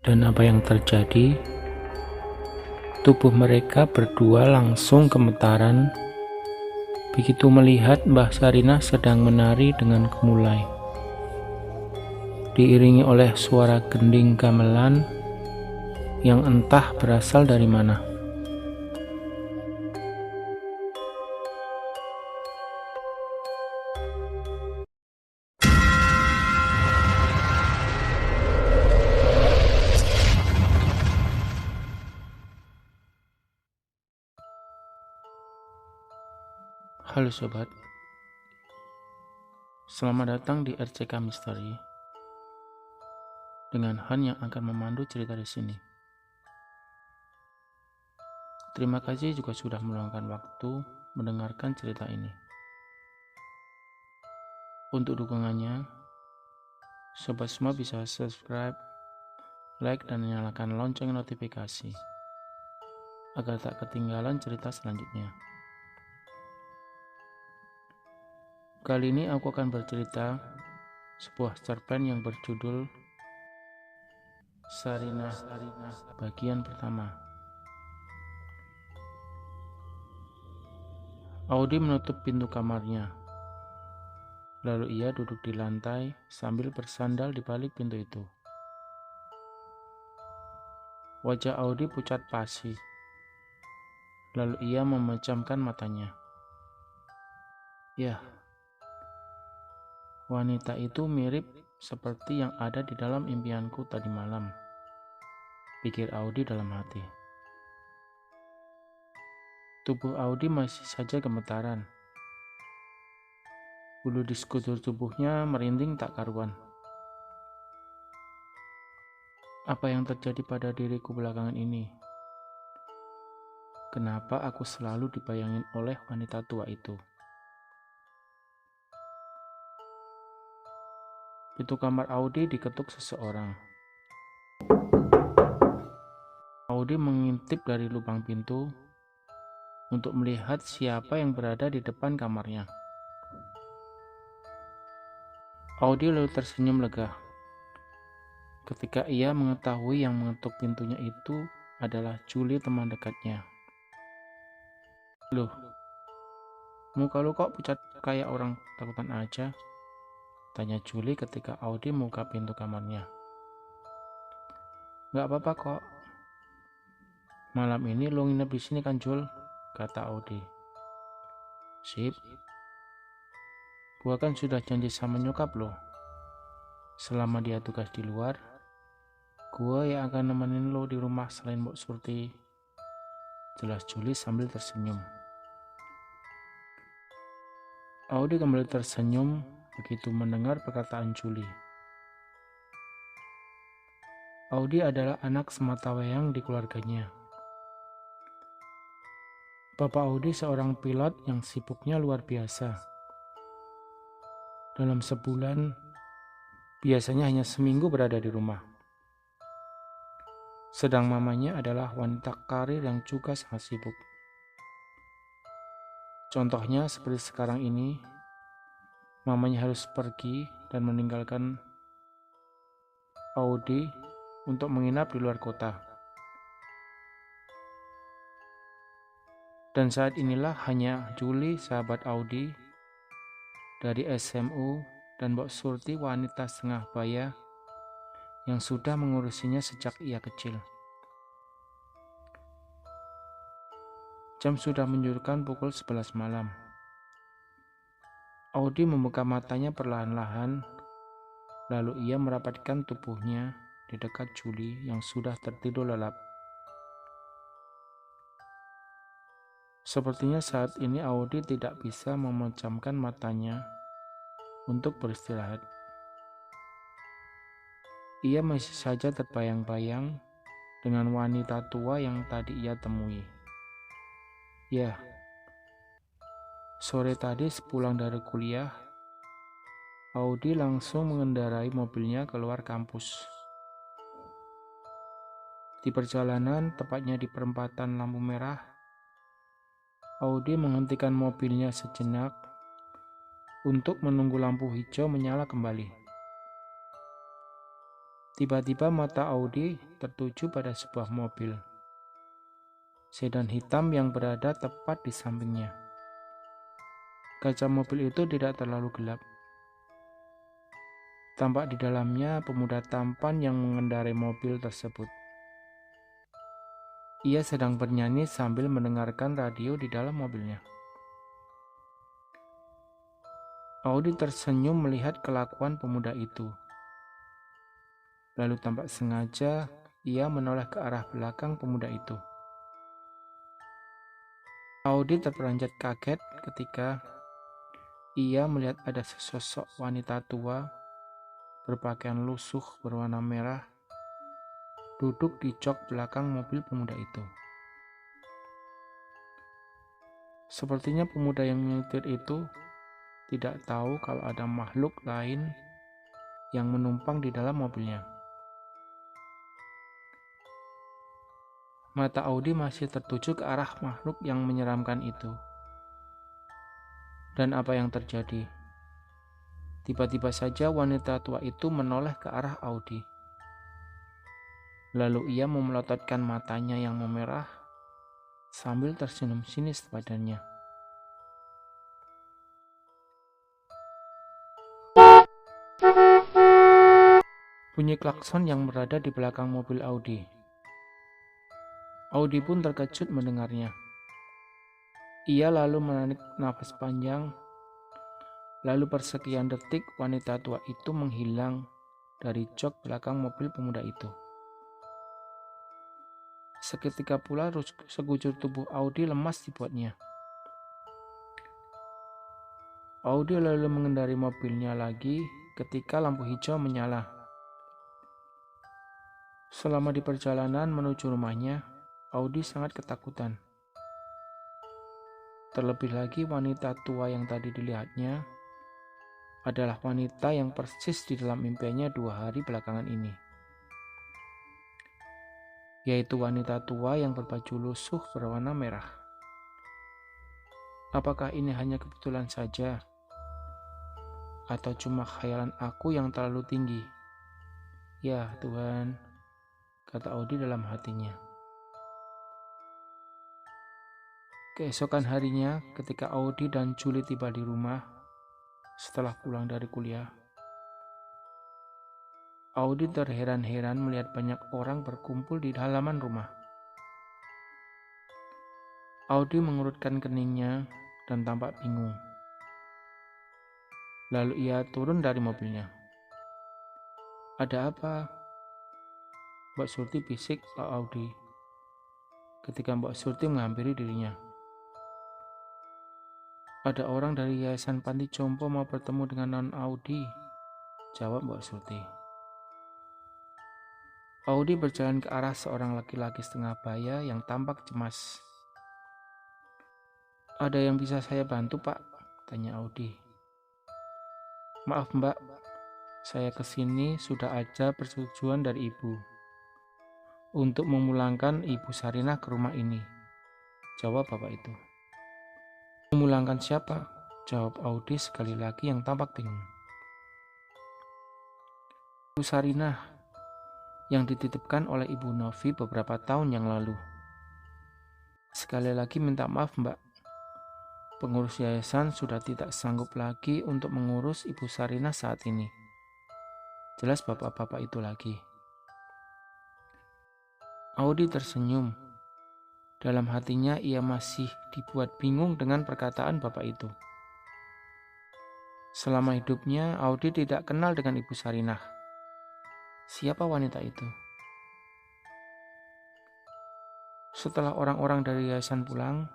Dan apa yang terjadi? Tubuh mereka berdua langsung gemetaran begitu melihat Mbah Sarinah sedang menari dengan gemulai, diiringi oleh suara gending gamelan yang entah berasal dari mana. Halo sobat, selamat datang di RCK Misteri dengan Han yang akan memandu cerita di sini. Terima kasih juga sudah meluangkan waktu mendengarkan cerita ini. Untuk dukungannya, sobat semua bisa subscribe, like, dan nyalakan lonceng notifikasi agar tak ketinggalan cerita selanjutnya. Kali ini aku akan bercerita sebuah cerpen yang berjudul Sarinah bagian pertama. Audi menutup pintu kamarnya. Lalu ia duduk di lantai sambil bersandal di balik pintu itu. Wajah Audi pucat pasi. Lalu ia memejamkan matanya. Yah, wanita itu mirip seperti yang ada di dalam impianku tadi malam, pikir Audi dalam hati. Tubuh Audi masih saja gemetaran. Bulu di sekujur tubuhnya merinding tak karuan. Apa yang terjadi pada diriku belakangan ini? Kenapa aku selalu dibayangin oleh wanita tua itu? Pintu kamar Audi diketuk seseorang. Audi mengintip dari lubang pintu untuk melihat siapa yang berada di depan kamarnya. Audi lalu tersenyum lega ketika ia mengetahui yang mengetuk pintunya itu adalah Julie, teman dekatnya. Loh, muka lu kok pucat kayak orang takutan aja? Tanya Julie ketika Audi membuka pintu kamarnya. Gak apa-apa kok. Malam ini lu nginep di sini kan, Jul? Kata Audi. Sip. Gua kan sudah janji sama nyokap lo. Selama dia tugas di luar, gua yang akan nemenin lo di rumah selain Mbok Surti. Jelas Julie sambil tersenyum. Audi kembali tersenyum begitu mendengar perkataan Julie. Audi adalah anak sematawayang di keluarganya. Bapak Audi seorang pilot yang sibuknya luar biasa. Dalam sebulan, biasanya hanya seminggu berada di rumah. Sedang mamanya adalah wanita karir yang juga sangat sibuk. Contohnya seperti sekarang ini, mamanya harus pergi dan meninggalkan Audi untuk menginap di luar kota. Dan saat inilah hanya Julie, sahabat Audi, dari SMU, dan Mbok Surti, wanita setengah baya, yang sudah mengurusinya sejak ia kecil. Jam sudah menunjukkan pukul 11 malam. Audi membuka matanya perlahan-lahan, lalu ia merapatkan tubuhnya di dekat Julie yang sudah tertidur lelap. Sepertinya saat ini Audi tidak bisa memejamkan matanya untuk beristirahat. Ia masih saja terbayang-bayang dengan wanita tua yang tadi ia temui. Ya, sore tadi sepulang dari kuliah, Audi langsung mengendarai mobilnya keluar kampus. Di perjalanan, tepatnya di perempatan lampu merah, Audi menghentikan mobilnya sejenak untuk menunggu lampu hijau menyala kembali. Tiba-tiba mata Audi tertuju pada sebuah mobil sedan hitam yang berada tepat di sampingnya. Kaca mobil itu tidak terlalu gelap. Tampak di dalamnya pemuda tampan yang mengendarai mobil tersebut. Ia sedang bernyanyi sambil mendengarkan radio di dalam mobilnya. Audi tersenyum melihat kelakuan pemuda itu. Lalu tampak sengaja ia menoleh ke arah belakang pemuda itu. Audi terperanjat kaget ketika ia melihat ada sesosok wanita tua berpakaian lusuh berwarna merah duduk di jok belakang mobil pemuda itu. Sepertinya pemuda yang menyetir itu tidak tahu kalau ada makhluk lain yang menumpang di dalam mobilnya. Mata Audi masih tertuju ke arah makhluk yang menyeramkan itu. Dan apa yang terjadi? Tiba-tiba saja wanita tua itu menoleh ke arah Audi. Lalu ia memelototkan matanya yang memerah sambil tersenyum sinis padanya. Bunyi klakson yang berada di belakang mobil Audi. Audi pun terkejut mendengarnya. Ia lalu menarik nafas panjang. Lalu persekian detik wanita tua itu menghilang dari jok belakang mobil pemuda itu. Seketika pula sekujur tubuh Audi lemas dibuatnya. Audi lalu mengendarai mobilnya lagi ketika lampu hijau menyala. Selama di perjalanan menuju rumahnya, Audi sangat ketakutan. Terlebih lagi wanita tua yang tadi dilihatnya adalah wanita yang persis di dalam mimpinya 2 hari belakangan ini. Yaitu wanita tua yang berbaju lusuh berwarna merah. Apakah ini hanya kebetulan saja? Atau cuma khayalan aku yang terlalu tinggi? Ya Tuhan, kata Audi dalam hatinya. Keesokan harinya, ketika Audi dan Julie tiba di rumah setelah pulang dari kuliah, Audi terheran-heran melihat banyak orang berkumpul di halaman rumah. Audi mengurutkan keningnya dan tampak bingung. Lalu ia turun dari mobilnya. Ada apa? Mbak Surti bisik Pak Audi ketika Mbak Surti menghampiri dirinya. Ada orang dari Yayasan Panti Jompo mau bertemu dengan Non Audi, jawab Mbak Surti. Audi berjalan ke arah seorang laki-laki setengah baya yang tampak cemas. Ada yang bisa saya bantu Pak? Tanya Audi. Maaf Mbak, saya kesini sudah ada persetujuan dari Ibu untuk memulangkan Ibu Sarinah ke rumah ini, jawab bapak itu. Memulangkan siapa? Jawab Audi sekali lagi yang tampak bingung. Ibu Sarinah yang dititipkan oleh Ibu Novi beberapa tahun yang lalu. Sekali lagi minta maaf Mbak, pengurus yayasan sudah tidak sanggup lagi untuk mengurus Ibu Sarinah saat ini. Jelas bapak-bapak itu lagi. Audi tersenyum. Dalam hatinya ia masih dibuat bingung dengan perkataan bapak itu. Selama hidupnya Audi tidak kenal dengan Ibu Sarinah. Siapa wanita itu? Setelah orang-orang dari yayasan pulang,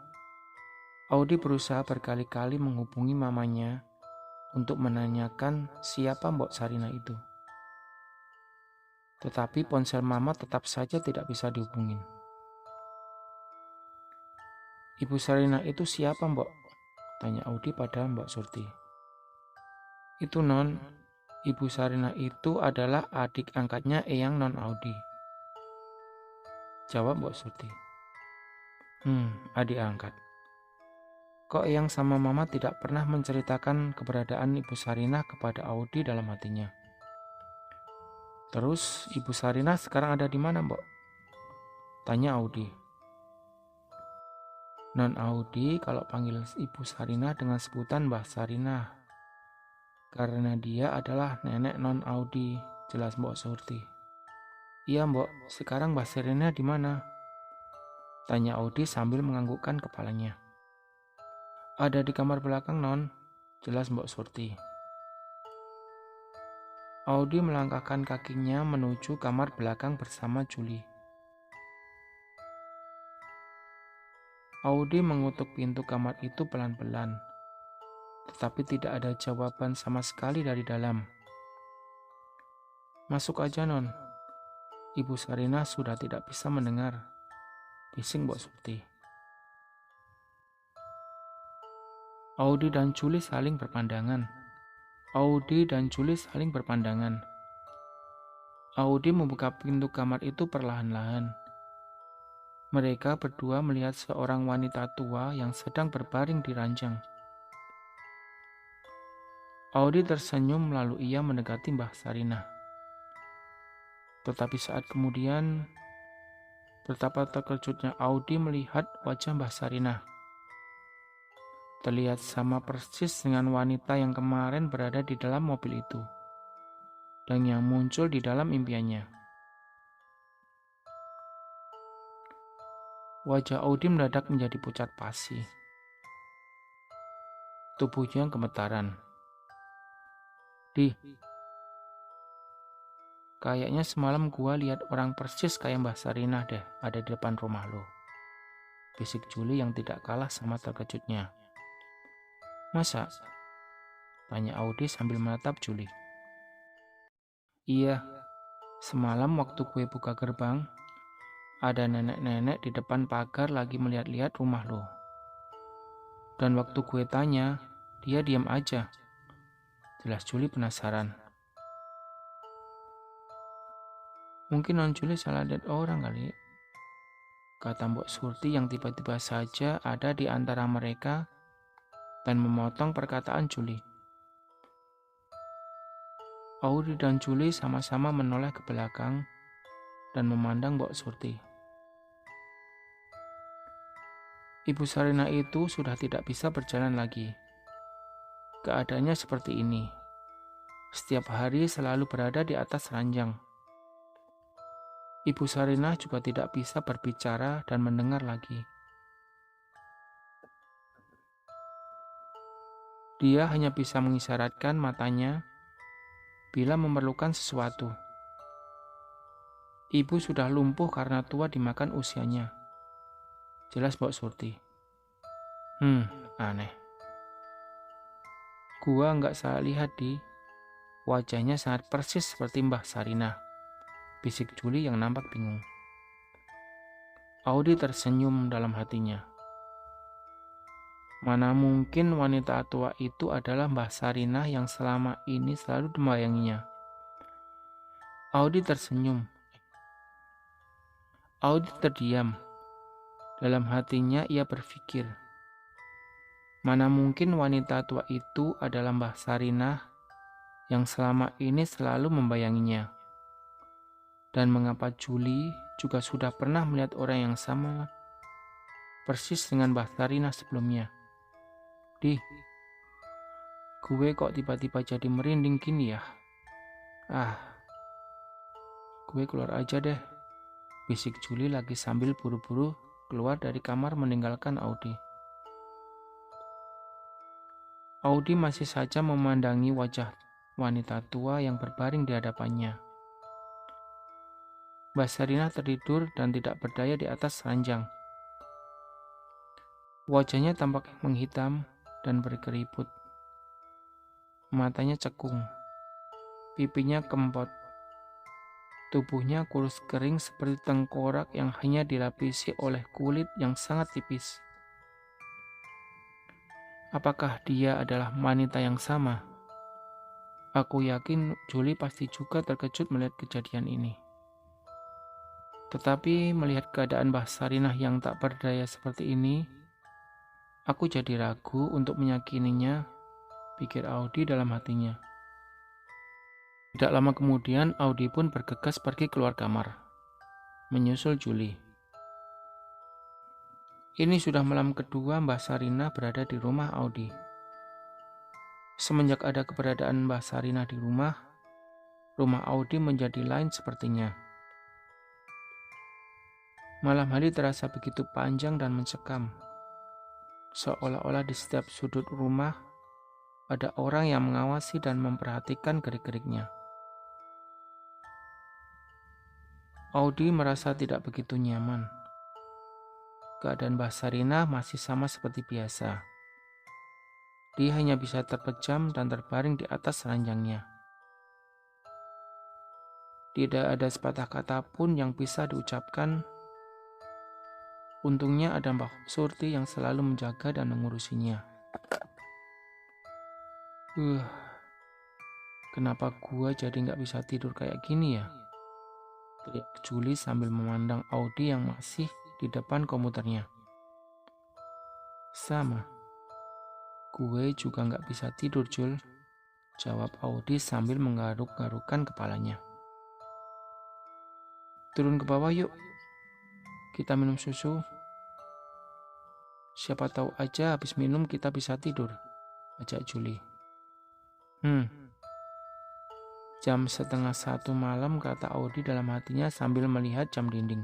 Audi berusaha berkali-kali menghubungi mamanya untuk menanyakan siapa Mbok Sarinah itu. Tetapi ponsel mama tetap saja tidak bisa dihubungin. Ibu Sarinah itu siapa Mbok? Tanya Audi pada Mbak Surti. Itu Non, Ibu Sarinah itu adalah adik angkatnya Eyang Non Audi, jawab Mbak Surti. Adik angkat. Kok Eyang sama Mama tidak pernah menceritakan keberadaan Ibu Sarinah kepada Audi dalam hatinya. Terus Ibu Sarinah sekarang ada di mana, Mbok? Tanya Audi. Non Audi kalau panggil Ibu Sarinah dengan sebutan Mbah Sarinah. Karena dia adalah nenek non Audi, jelas Mbok Surti. Iya Mbok, sekarang Mbah Sarinah di mana? Tanya Audi sambil menganggukkan kepalanya. Ada di kamar belakang non, jelas Mbok Surti. Audi melangkahkan kakinya menuju kamar belakang bersama Juli. Audi mengutuk pintu kamar itu pelan-pelan, tetapi tidak ada jawaban sama sekali dari dalam. Masuk aja non, Ibu Sarinah sudah tidak bisa mendengar, bising Mbok Surti. Audi dan Juli saling berpandangan. Audi membuka pintu kamar itu perlahan-lahan. Mereka berdua melihat seorang wanita tua yang sedang berbaring di ranjang. Audi tersenyum lalu ia mendekati Mbah Sarinah. Tetapi saat kemudian, betapa terkejutnya Audi melihat wajah Mbah Sarinah. Terlihat sama persis dengan wanita yang kemarin berada di dalam mobil itu, dan yang muncul di dalam impiannya. Wajah Audi mendadak menjadi pucat pasi. Tubuhnya gemetaran. Di, kayaknya semalam gua lihat orang persis kayak Mbah Sarinah deh ada di depan rumah lo. Bisik Juli yang tidak kalah sama terkejutnya. Masa? Tanya Audi sambil menatap Juli. Iya, semalam waktu gue buka gerbang, ada nenek-nenek di depan pagar lagi melihat-lihat rumah lo. Dan waktu gue tanya, dia diam aja. Jelas Juli penasaran. Mungkin non Juli salah lihat orang kali, kata Mbok Surti yang tiba-tiba saja ada di antara mereka dan memotong perkataan Juli. Audi dan Juli sama-sama menoleh ke belakang dan memandang Mbok Surti. Ibu Sarinah itu sudah tidak bisa berjalan lagi. Keadaannya seperti ini. Setiap hari selalu berada di atas ranjang. Ibu Sarinah juga tidak bisa berbicara dan mendengar lagi. Dia hanya bisa mengisyaratkan matanya bila memerlukan sesuatu. Ibu sudah lumpuh karena tua dimakan usianya. Jelas Mbok Surti. Aneh. Gua nggak salah lihat di wajahnya sangat persis seperti Mbah Sarinah. Bisik Juli yang nampak bingung. Audi tersenyum dalam hatinya. Mana mungkin wanita tua itu adalah Mbah Sarinah yang selama ini selalu membayanginya. Audi tersenyum. Audi terdiam. Dalam hatinya ia berpikir, mana mungkin wanita tua itu adalah Mbah Sarinah yang selama ini selalu membayanginya. Dan mengapa Juli juga sudah pernah melihat orang yang sama persis dengan Mbah Sarinah sebelumnya. Gue kok tiba-tiba jadi merinding gini ya? Gue keluar aja deh, bisik Juli lagi sambil buru-buru keluar dari kamar meninggalkan Audi. Audi masih saja memandangi wajah wanita tua yang berbaring di hadapannya. Mbah Sarinah tertidur dan tidak berdaya di atas ranjang. Wajahnya tampak menghitam dan berkeriput. Matanya cekung, pipinya kempot. Tubuhnya kurus kering seperti tengkorak yang hanya dilapisi oleh kulit yang sangat tipis. Apakah dia adalah wanita yang sama? Aku yakin Juli pasti juga terkejut melihat kejadian ini. Tetapi melihat keadaan Mbah Sarinah yang tak berdaya seperti ini, aku jadi ragu untuk menyakininya, pikir Audi dalam hatinya. Tidak lama kemudian, Audi pun bergegas pergi keluar kamar, menyusul Juli. Ini sudah malam kedua Mbah Sarinah berada di rumah Audi. Semenjak ada keberadaan Mbah Sarinah di rumah Audi menjadi lain sepertinya. Malam hari terasa begitu panjang dan mencekam. Seolah-olah di setiap sudut rumah ada orang yang mengawasi dan memperhatikan gerik-geriknya. Audi merasa tidak begitu nyaman. Keadaan Mbah Sarinah masih sama seperti biasa. Dia hanya bisa terpejam dan terbaring di atas ranjangnya. Tidak ada sepatah kata pun yang bisa diucapkan. Untungnya ada Mbah Surti yang selalu menjaga dan mengurusinya. Kenapa gua jadi nggak bisa tidur kayak gini ya? Teriak Juli sambil memandang Audi yang masih di depan komputernya. Sama. Gue juga nggak bisa tidur, Jul. Jawab Audi sambil menggaruk-garukkan kepalanya. Turun ke bawah yuk. Kita minum susu. Siapa tahu aja habis minum kita bisa tidur, ajak Juli. Jam 12:30 malam, kata Audi dalam hatinya sambil melihat jam dinding.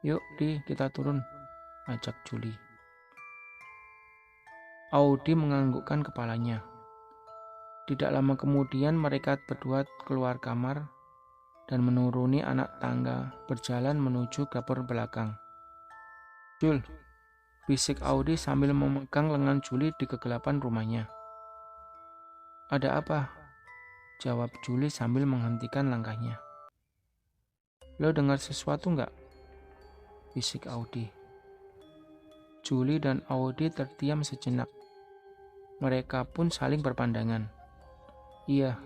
Yuk, kita turun, ajak Juli. Audi menganggukkan kepalanya. Tidak lama kemudian mereka berdua keluar kamar dan menuruni anak tangga berjalan menuju dapur belakang. Jul, bisik Audi sambil memegang lengan Juli di kegelapan rumahnya. Ada apa? Jawab Juli sambil menghentikan langkahnya. Lo dengar sesuatu nggak? Bisik Audi. Juli dan Audi terdiam sejenak. Mereka pun saling berpandangan. Iya.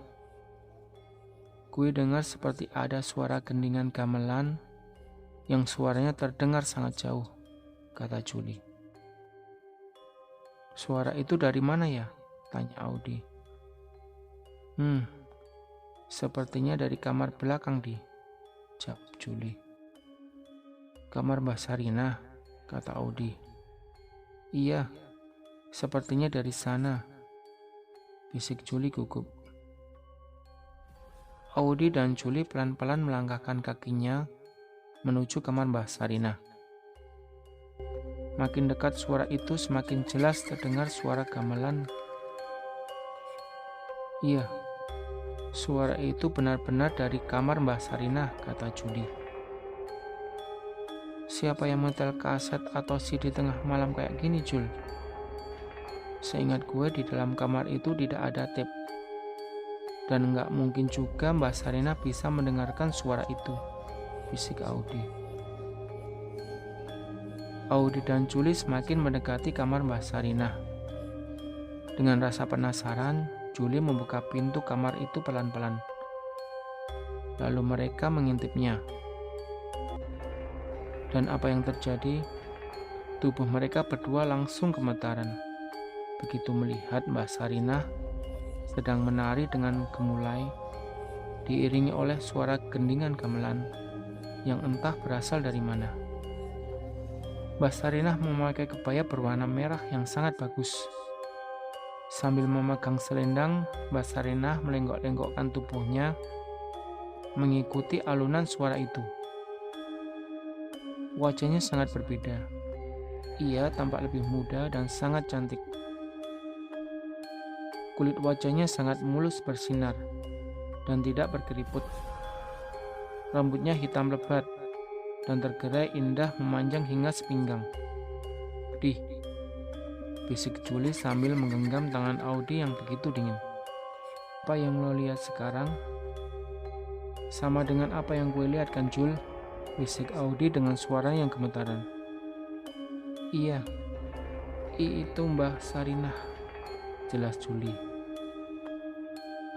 Gue dengar seperti ada suara gendingan gamelan yang suaranya terdengar sangat jauh, kata Juli. Suara itu dari mana ya? Tanya Audi. Sepertinya dari kamar belakang, jawab Juli. Kamar Mbah Sarinah, kata Audi. Iya, sepertinya dari sana, bisik Juli gugup. Audi dan Juli pelan-pelan melangkahkan kakinya menuju kamar Mbah Sarinah. Makin dekat suara itu, semakin jelas terdengar suara gamelan. Iya, suara itu benar-benar dari kamar Mbah Sarinah, kata Juli. Siapa yang menyetel kaset atau CD tengah malam kayak gini, Jul? Seingat gue di dalam kamar itu tidak ada tape. Dan nggak mungkin juga Mbah Sarinah bisa mendengarkan suara itu, bisik Audi. Audi dan Juli semakin mendekati kamar Mbah Sarinah. Dengan rasa penasaran, Juli membuka pintu kamar itu pelan-pelan. Lalu mereka mengintipnya. Dan apa yang terjadi? Tubuh mereka berdua langsung gemetaran. Begitu melihat Mbah Sarinah sedang menari dengan gemulai, diiringi oleh suara gendingan gamelan yang entah berasal dari mana. Mbah Sarinah memakai kebaya berwarna merah yang sangat bagus. Sambil memegang selendang, Mbah Sarinah melenggok-lenggokkan tubuhnya mengikuti alunan suara itu. Wajahnya sangat berbeda. Ia tampak lebih muda dan sangat cantik. Kulit wajahnya sangat mulus bersinar dan tidak berkeriput. Rambutnya hitam lebat dan tergerai indah memanjang hingga sepinggang. Bisik Juli sambil menggenggam tangan Audi yang begitu dingin. Apa yang lo lihat sekarang? Sama dengan apa yang gue lihat kan, Jul? Bisik Audi dengan suara yang gemetaran. Iya, itu Mbah Sarinah, jelas Juli.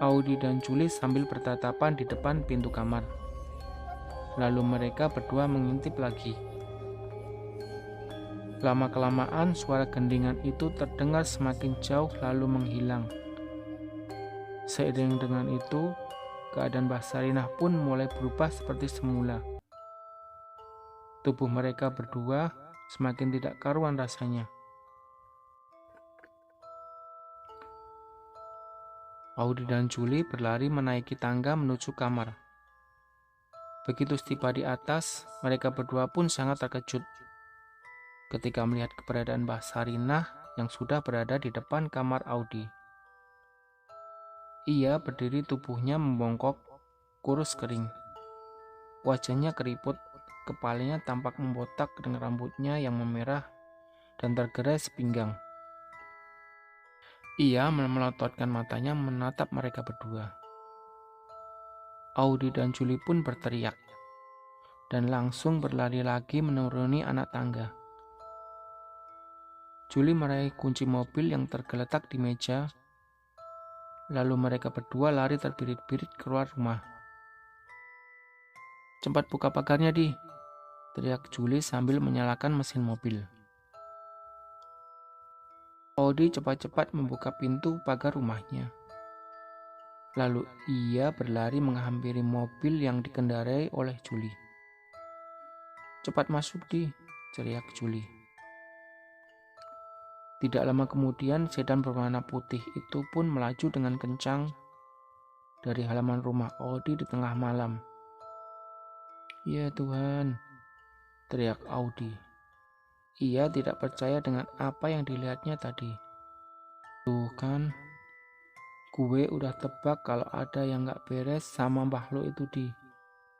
Audi dan Juli sambil bertatapan di depan pintu kamar. Lalu mereka berdua mengintip lagi. Lama-kelamaan suara gendingan itu terdengar semakin jauh lalu menghilang. Seiring dengan itu, keadaan Mbah Sarinah pun mulai berubah seperti semula. Tubuh mereka berdua semakin tidak karuan rasanya. Audi dan Juli berlari menaiki tangga menuju kamar. Begitu tiba di atas, mereka berdua pun sangat terkejut ketika melihat keberadaan Mbah Sarinah yang sudah berada di depan kamar Audi. Ia berdiri, tubuhnya membongkok, kurus kering. Wajahnya keriput, kepalanya tampak membotak dengan rambutnya yang memerah dan tergerai sepinggang. Ia melototkan matanya menatap mereka berdua. Audi dan Juli pun berteriak dan langsung berlari lagi menuruni anak tangga. Juli meraih kunci mobil yang tergeletak di meja, lalu mereka berdua lari terbirit-birit keluar rumah. "Cepat buka pagarnya, Di!" teriak Juli sambil menyalakan mesin mobil. Audi cepat-cepat membuka pintu pagar rumahnya. Lalu ia berlari menghampiri mobil yang dikendarai oleh Juli. "Cepat masuk, Di!" teriak Juli. Tidak lama kemudian, sedan berwarna putih itu pun melaju dengan kencang dari halaman rumah Audi di tengah malam. "Ya Tuhan!" teriak Audi. Ia tidak percaya dengan apa yang dilihatnya tadi. "Tuh kan, gue udah tebak kalau ada yang gak beres sama Mbah Lo itu, Di,"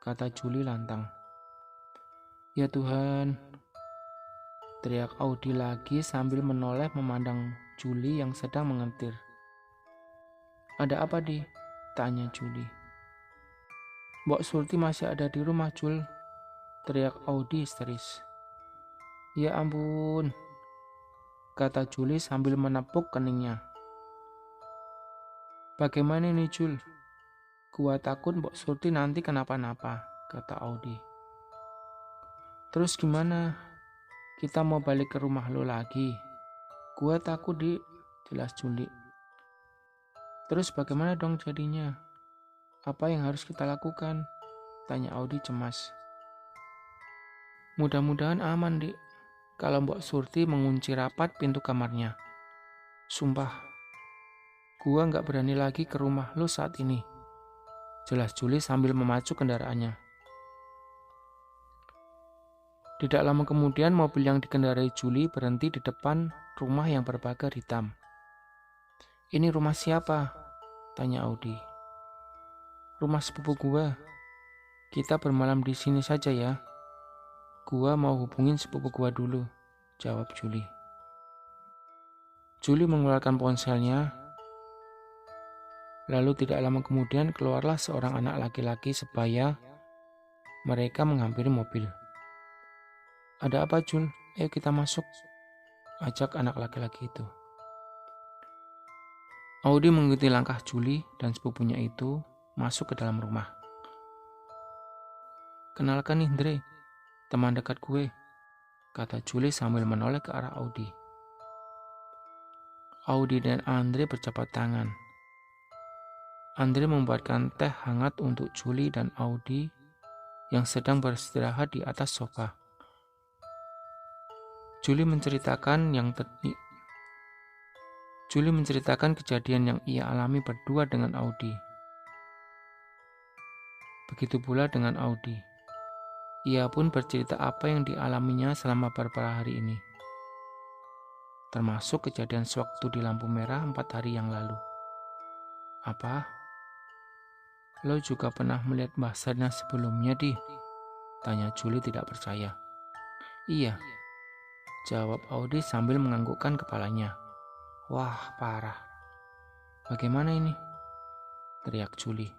kata Juli lantang. "Ya Tuhan!" teriak Audi lagi sambil menoleh memandang Juli yang sedang mengetir. "Ada apa, Di?" tanya Juli. "Mbok Surti masih ada di rumah, Jul," teriak Audi histeris. "Ya ampun," kata Juli sambil menepuk keningnya. "Bagaimana nih, Jul? Gua takut Mbok Surti nanti kenapa-napa," kata Audi. "Terus gimana? Kita mau balik ke rumah lo lagi?" "Gua takut, Di," jelas Juli. "Terus bagaimana dong jadinya? Apa yang harus kita lakukan?" tanya Audi cemas. "Mudah-mudahan aman, Di, kalau Mbok Surti mengunci rapat pintu kamarnya. Sumpah, gua nggak berani lagi ke rumah lo saat ini," jelas Juli sambil memacu kendaraannya. Tidak lama kemudian, mobil yang dikendarai Juli berhenti di depan rumah yang berpagar hitam. "Ini rumah siapa?" tanya Audi. "Rumah sepupu gua. Kita bermalam di sini saja ya. Gua mau hubungin sepupu gua dulu," jawab Juli. Juli mengeluarkan ponselnya. Lalu tidak lama kemudian keluarlah seorang anak laki-laki sebaya. Mereka menghampiri mobil. "Ada apa, Jul? Ayo kita masuk," ajak anak laki-laki itu. Audi mengikuti langkah Juli dan sepupunya itu masuk ke dalam rumah. "Kenalkan nih, Andre, teman dekat gue," kata Juli sambil menoleh ke arah Audi. Audi dan Andre berjabat tangan. Andre membuatkan teh hangat untuk Juli dan Audi yang sedang beristirahat di atas sofa. Juli menceritakan kejadian yang ia alami berdua dengan Audi. Begitu pula dengan Audi. Ia pun bercerita apa yang dialaminya selama beberapa hari ini, termasuk kejadian sewaktu di lampu merah 4 hari yang lalu. "Apa? Lo juga pernah melihat Mbah Sarinah sebelumnya, Di?" tanya Juli tidak percaya. "Iya," jawab Audi sambil menganggukkan kepalanya. "Wah, parah. Bagaimana ini?" teriak Juli.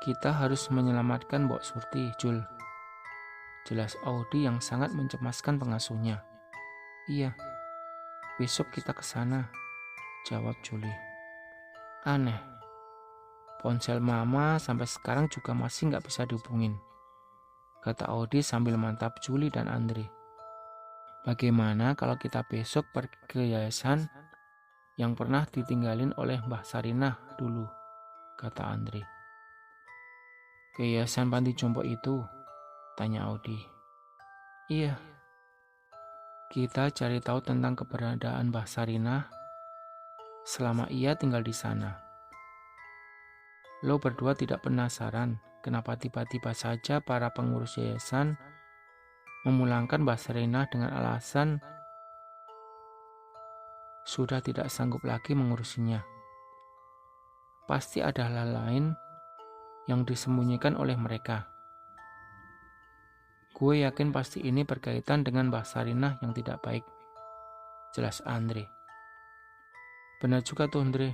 "Kita harus menyelamatkan Mbok Surti, Jul," jelas Audi yang sangat mencemaskan pengasuhnya. "Iya, besok kita ke sana," jawab Juli. "Aneh, ponsel Mama sampai sekarang juga masih nggak bisa dihubungin," kata Audi sambil mantap Juli dan Andre. "Bagaimana kalau kita besok pergi ke yayasan yang pernah ditinggalin oleh Mbah Sarinah dulu," kata Andre. Ke yayasan panti jompo itu? Tanya Audi. Iya. Kita cari tahu tentang keberadaan Mbah Sarinah selama ia tinggal di sana. Lo berdua tidak penasaran kenapa tiba-tiba saja para pengurus yayasan memulangkan Mbah Sarinah dengan alasan sudah tidak sanggup lagi mengurusinya. Pasti ada hal lain yang disembunyikan oleh mereka. Gue yakin pasti ini berkaitan dengan Mbah Sarinah yang tidak baik, jelas Andre. Benar juga tuh Andre,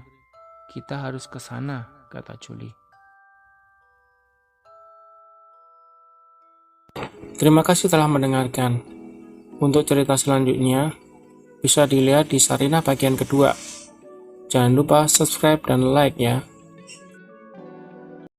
kita harus ke sana, kata Juli. Terima kasih telah mendengarkan. Untuk cerita selanjutnya, bisa dilihat di Sarinah bagian kedua. Jangan lupa subscribe dan like ya.